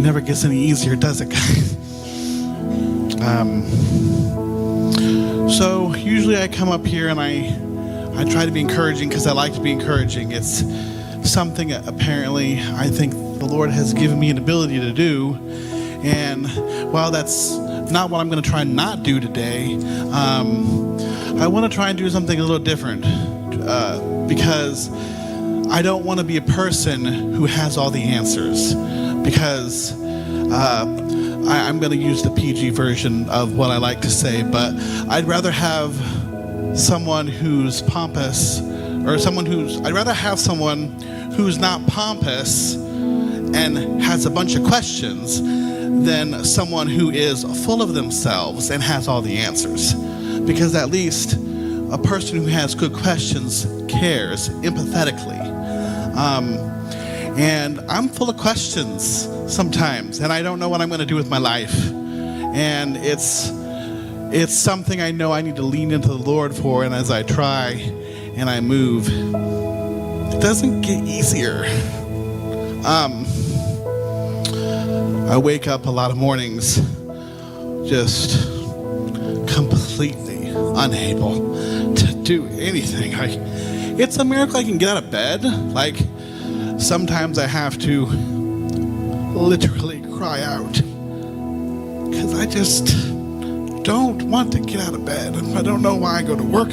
never gets any easier, does it, guys? So usually I come up here and I try to be encouraging because I like to be encouraging. It's something apparently I think the Lord has given me an ability to do. And while that's not what I'm going to try and not do today, I want to try and do something a little different because I don't want to be a person who has all the answers, because I'm going to use the PG version of what I like to say, but I'd rather have someone who's pompous, or I'd rather have someone who's not pompous and has a bunch of questions than someone who is full of themselves and has all the answers. Because at least a person who has good questions cares empathetically. And I'm full of questions sometimes, and I don't know what I'm going to do with my life. And it's something I know I need to lean into the Lord for, and as I try and I move, it doesn't get easier. I wake up a lot of mornings just completely unable to do anything. It's a miracle I can get out of bed. Like, sometimes I have to literally cry out because I just don't want to get out of bed. I don't know why I go to work.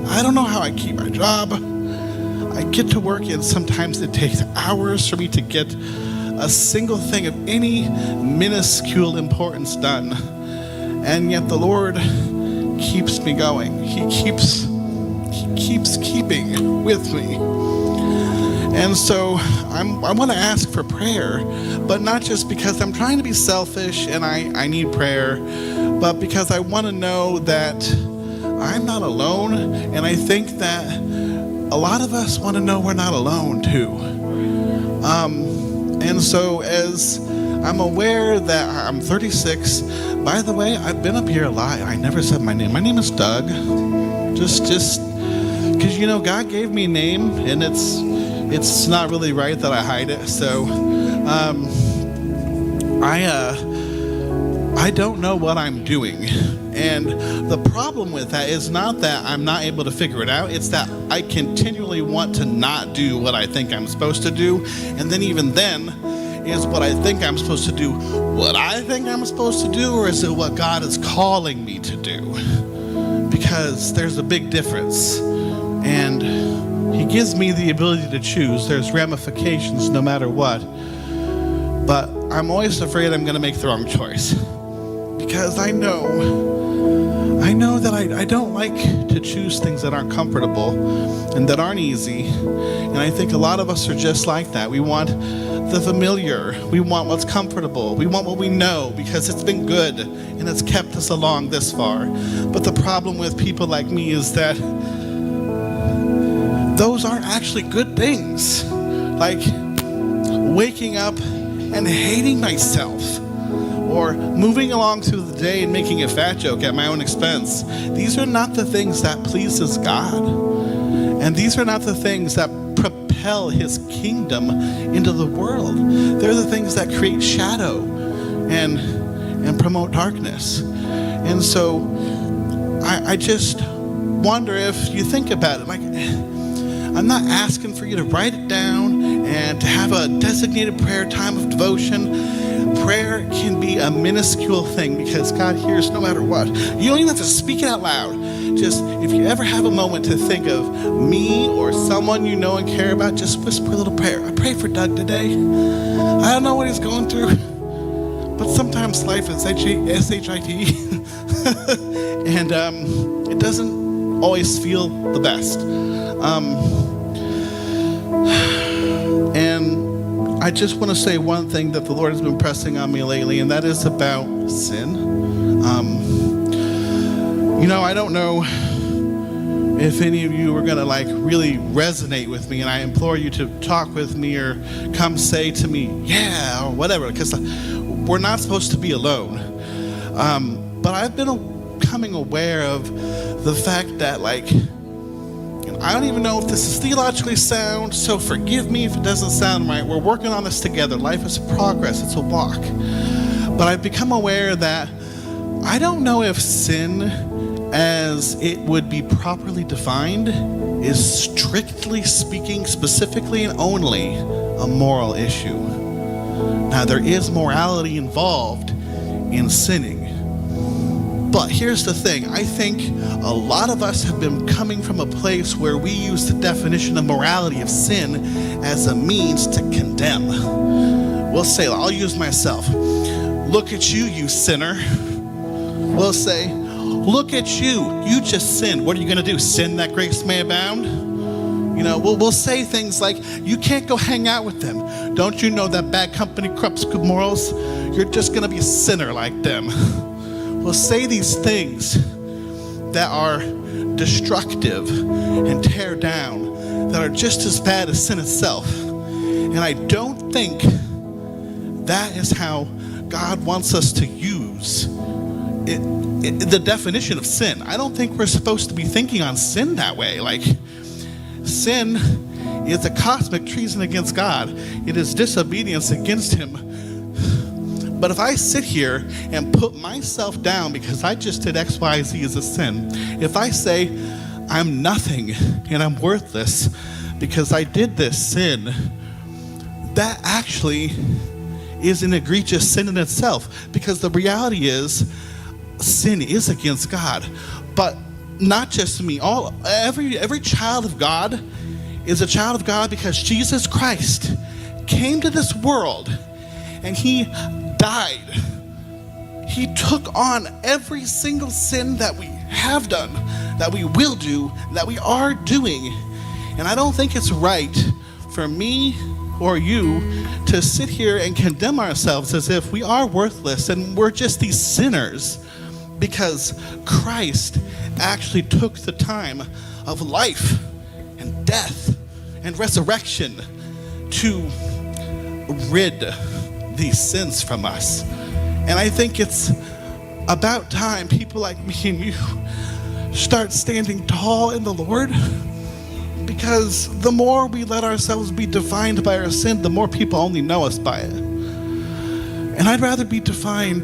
I don't know how I keep my job. I get to work and sometimes it takes hours for me to get a single thing of any minuscule importance done. And yet the Lord keeps me going. He keeps keeping with me. And so I want to ask for prayer, but not just because I'm trying to be selfish and I need prayer, but because I want to know that I'm not alone. And I think that a lot of us want to know we're not alone too. And so as I'm aware that I'm 36, by the way, I've been up here a lot. I never said my name. My name is Doug. Just because, God gave me a name, and it's not really right that I hide it. So I don't know what I'm doing. And the problem with that is not that I'm not able to figure it out. It's that I continually want to not do what I think I'm supposed to do. And then even then, is what I think I'm supposed to do what I think I'm supposed to do, or is it what God is calling me to do? Because there's a big difference. And He gives me the ability to choose. There's ramifications no matter what. But I'm always afraid I'm going to make the wrong choice. Because I know that I don't like to choose things that aren't comfortable and that aren't easy. And I think a lot of us are just like that. We want the familiar. We want what's comfortable. We want what we know because it's been good and it's kept us along this far. But the problem with people like me is that those aren't actually good things. Like waking up and hating myself, or moving along through the day and making a fat joke at my own expense. These are not the things that pleases God. And these are not the things that propel His kingdom into the world. They're the things that create shadow and promote darkness. And so I just wonder if you think about it. Like, I'm not asking for you to write it down and to have a designated prayer time of devotion. Prayer can be a minuscule thing because God hears no matter what. You don't even have to speak it out loud. Just if you ever have a moment to think of me or someone you know and care about, just whisper a little prayer. I pray for Doug today. I don't know what he's going through, but sometimes life is S-H-I-T. And it doesn't always feel the best. And I just want to say one thing that the Lord has been pressing on me lately, and that is about sin. I don't know if any of you are going to really resonate with me, and I implore you to talk with me or come say to me, yeah, or whatever, because we're not supposed to be alone. But I've been becoming aware of the fact that And I don't even know if this is theologically sound, so forgive me if it doesn't sound right. We're working on this together. Life is progress, it's a walk. But I've become aware that I don't know if sin, as it would be properly defined, is strictly speaking, specifically and only a moral issue. Now, there is morality involved in sinning. But here's the thing. I think a lot of us have been coming from a place where we use the definition of morality of sin as a means to condemn. We'll say, I'll use myself. Look at you, you sinner. We'll say, look at you, you just sinned. What are you going to do, sin that grace may abound? You know, we'll say things like, you can't go hang out with them. Don't you know that bad company corrupts good morals? You're just going to be a sinner like them. We'll say these things that are destructive and tear down, that are just as bad as sin itself. And I don't think that is how God wants us to use the definition of sin. I don't think we're supposed to be thinking on sin that way. Like, sin is a cosmic treason against God. It is disobedience against Him. But if I sit here and put myself down because I just did X, Y, Z as a sin, if I say I'm nothing and I'm worthless because I did this sin, that actually is an egregious sin in itself, because the reality is sin is against God. But not just me, every child of God is a child of God because Jesus Christ came to this world and He died. He took on every single sin that we have done, that we will do, that we are doing. And I don't think it's right for me or you to sit here and condemn ourselves as if we are worthless and we're just these sinners, because Christ actually took the time of life and death and resurrection to rid these sins from us. And I think it's about time people like me and you start standing tall in the Lord, because the more we let ourselves be defined by our sin, the more people only know us by it. And I'd rather be defined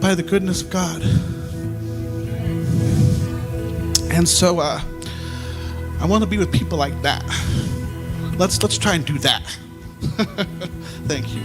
by the goodness of God. And so I want to be with people like that. Let's try and do that. Thank you.